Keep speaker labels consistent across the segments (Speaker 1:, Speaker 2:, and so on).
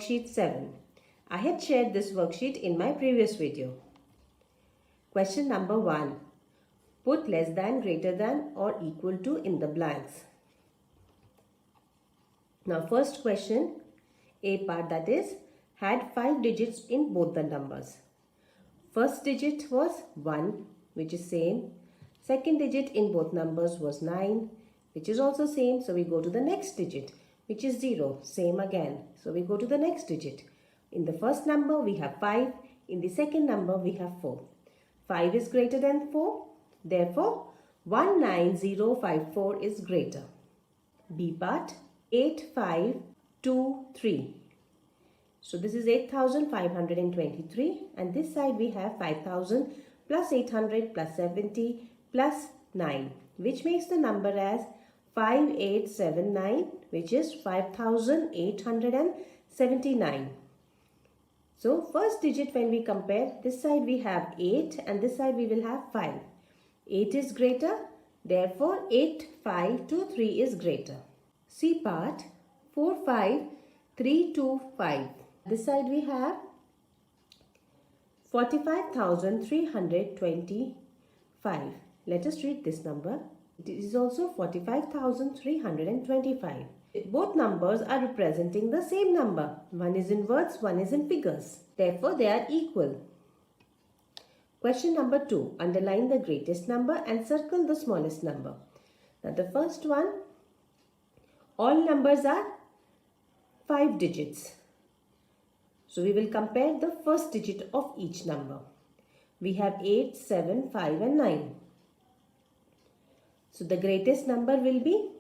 Speaker 1: Worksheet 7. I had shared this worksheet in my previous video. Question number 1. Put less than, greater than or equal to in the blanks. Now first question, A part, that is, had 5 digits in both the numbers. First digit was 1, which is same. Second digit in both numbers was 9, which is also same. So we go to the next digit, which is 0, same again. So we go to the next digit. In the first number we have 5, in the second number we have 4. 5 is greater than 4, therefore 19054 is greater. B part, 8523. So this is 8523, and this side we have 5000 plus 800 plus 70 plus 9, which makes the number as 5879, which is 5879. So first digit, when we compare, this side we have 8 and this side we will have 5. 8 is greater, therefore 8523 is greater. C part, 45325. This side we have 45,325. Let us read this number. It is also 45,325. Both numbers are representing the same number. One is in words, one is in figures. Therefore, they are equal. Question number 2. Underline the greatest number and circle the smallest number. Now, the first one, all numbers are 5 digits. So we will compare the first digit of each number. We have 8, 7, 5 and 9. So the greatest number will be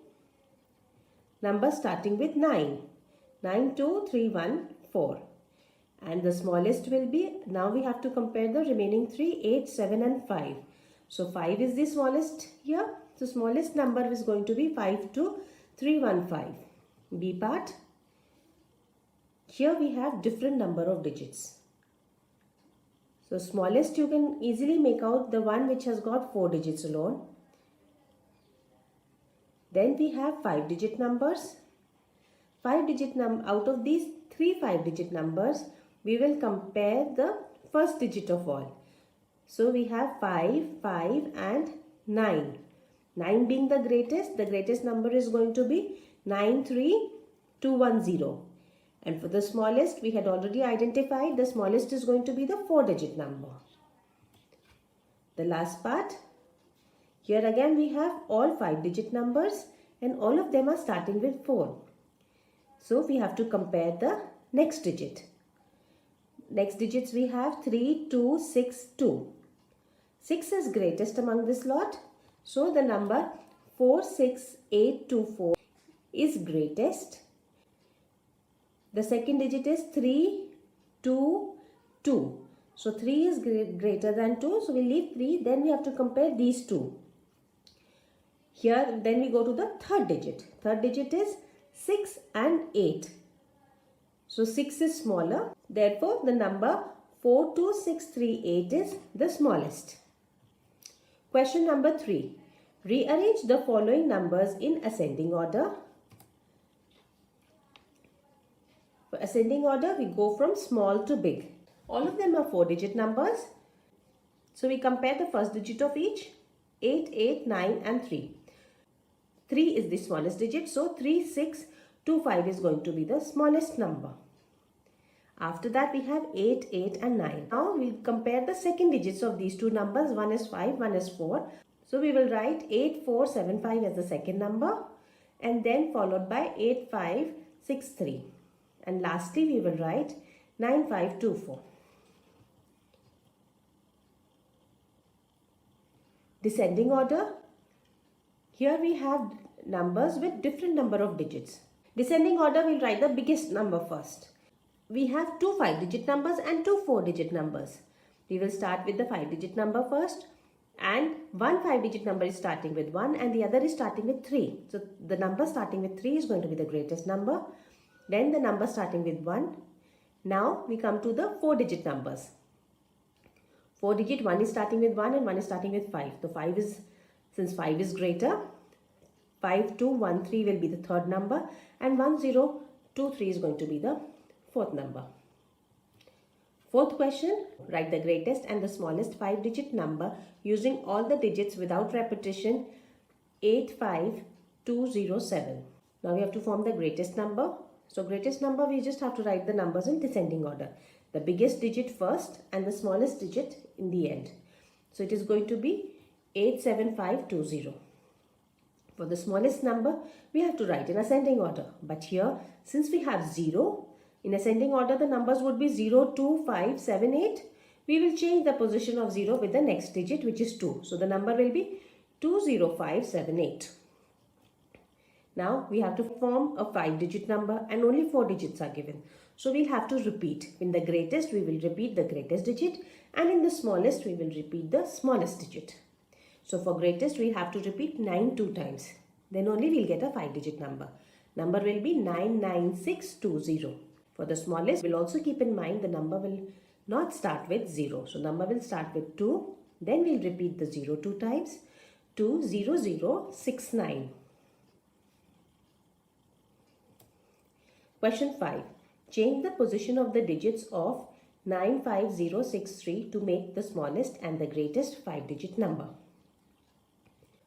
Speaker 1: number starting with 9. 9, 2, 3, 1, 4. And the smallest will be, now we have to compare the remaining 3, 8, 7 and 5. So 5 is the smallest here. So smallest number is going to be 52315. B part. Here we have different number of digits. So smallest, you can easily make out the one which has got 4 digits alone. Then we have 5-digit numbers. 5-digit out of these 3 5-digit numbers, we will compare the first digit of all. So we have 5, 5 and 9. 9 being the greatest number is going to be 93210. And for the smallest, we had already identified the smallest is going to be the 4-digit number. The last part, here again we have all 5-digit numbers and all of them are starting with 4. So we have to compare the next digit. Next digits we have 3262. 6 is greatest among this lot. So the number 46824 is greatest. The second digit is 322. So 3 is greater than 2. So we leave 3. Then we have to compare these two. Here then we go to the third digit. Third digit is 6 and 8. So 6 is smaller. Therefore the number 42638 is the smallest. Question number 3. Rearrange the following numbers in ascending order. For ascending order, we go from small to big. All of them are 4-digit numbers. So we compare the first digit of each. 8, 8, 9 and 3. 3 is the smallest digit. So 3625 is going to be the smallest number. After that we have 8, 8 and 9. Now we compare the second digits of these two numbers. One is 5, one is 4. So we will write 8475 as the second number. And then followed by 8563. And lastly, we will write 9524. Descending order. Here we have numbers with different number of digits. Descending order, we will write the biggest number first. We have 2 5-digit numbers and 2 4-digit numbers. We will start with the 5-digit number first. And one 5-digit number is starting with 1 and the other is starting with 3. So the number starting with 3 is going to be the greatest number. Then the number starting with 1. Now we come to the 4-digit numbers. 4-digit, one is starting with 1 and one is starting with 5. So 5 is, since 5 is greater, 5213 will be the third number and 1023 is going to be the fourth number. Fourth question, write the greatest and the smallest 5-digit number using all the digits without repetition 85207. Now we have to form the greatest number. So greatest number, we just have to write the numbers in descending order. The biggest digit first and the smallest digit in the end. So it is going to be 87520. For the smallest number, we have to write in ascending order. But here, since we have 0, in ascending order, the numbers would be 0, 2, 5, 7, 8. We will change the position of 0 with the next digit, which is 2. So the number will be 20578. Now we have to form a 5-digit number and only 4 digits are given. So we'll have to repeat. In the greatest, we will repeat the greatest digit, and in the smallest, we will repeat the smallest digit. So for greatest, we have to repeat 9 2 times. Then only we'll get a 5-digit number. Number will be 99620. For the smallest, we'll also keep in mind the number will not start with 0. So number will start with 2. Then we'll repeat the 0 2 times. 20069. Question 5. Change the position of the digits of 95063 to make the smallest and the greatest 5-digit number.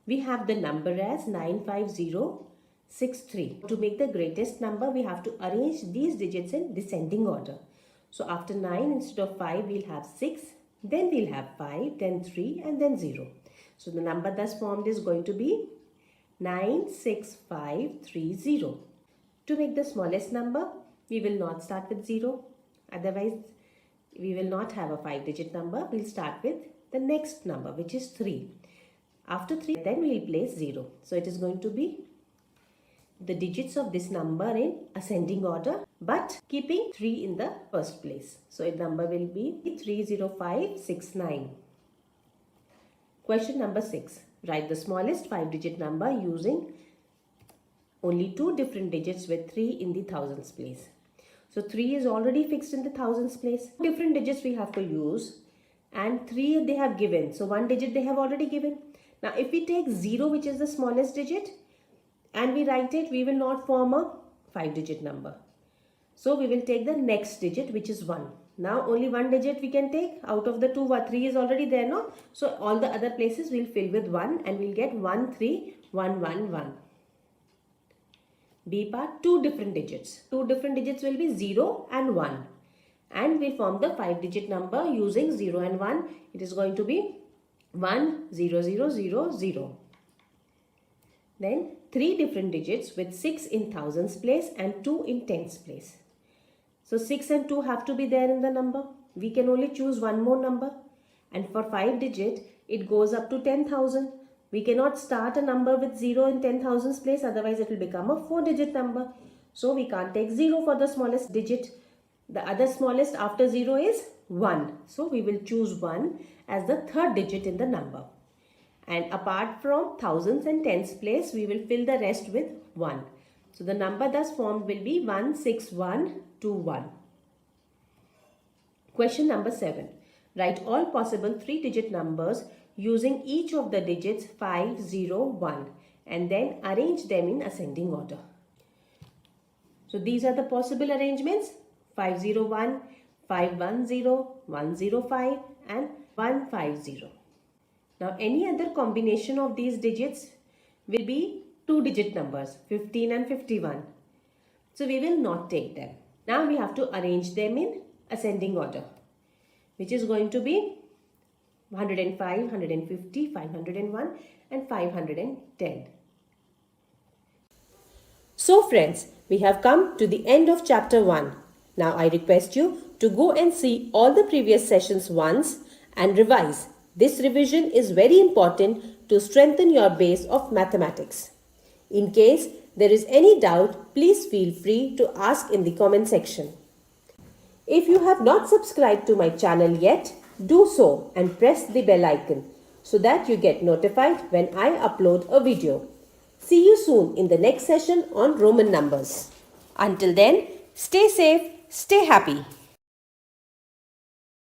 Speaker 1: We have the number as 95063. To make the greatest number, we have to arrange these digits in descending order. So after 9, instead of 5, we'll have 6, then we'll have 5, then 3, and then 0. So the number thus formed is going to be 96530. To make the smallest number, we will not start with 0. Otherwise, we will not have a 5-digit number. We'll start with the next number, which is 3. After 3, then we will place 0. So it is going to be the digits of this number in ascending order, but keeping 3 in the first place. So the number will be 30569. Question number 6. Write the smallest 5-digit number using only 2 different digits with 3 in the thousands place. So 3 is already fixed in the thousands place. Different digits we have to use, and 3 they have given. So 1 digit they have already given. Now if we take 0, which is the smallest digit, and we write it, we will not form a 5-digit number. So we will take the next digit, which is 1. Now only 1 digit we can take out of the 2. 3 is already there, no? So all the other places we'll fill with 1 and we'll get 13111. B part, 2 different digits. 2 different digits will be 0 and 1. And we form the 5-digit number using 0 and 1. It is going to be 10000. Then 3 different digits with 6 in thousands place and 2 in tens place. So 6 and 2 have to be there in the number. We can only choose one more number. And for 5 digit, it goes up to 10,000. We cannot start a number with 0 in 10,000's place, otherwise it will become a 4-digit number. So we can't take 0 for the smallest digit. The other smallest after 0 is 1. So we will choose 1 as the 3rd digit in the number. And apart from thousands and tens place, we will fill the rest with 1. So the number thus formed will be 16121. Question number 7. Write all possible 3-digit numbers using each of the digits 5, 0, 1 and then arrange them in ascending order. So these are the possible arrangements: 501, 510, 105 and 150. Now any other combination of these digits will be 2-digit numbers, 15 and 51. So we will not take them. Now we have to arrange them in ascending order, which is going to be 105, 150, 501 and 510. So friends, we have come to the end of chapter 1. Now I request you to go and see all the previous sessions once and revise. This revision is very important to strengthen your base of mathematics. In case there is any doubt, please feel free to ask in the comment section. If you have not subscribed to my channel yet, do so and press the bell icon so that you get notified when I upload a video. See you soon in the next session on Roman numbers. Until then, stay safe, stay happy.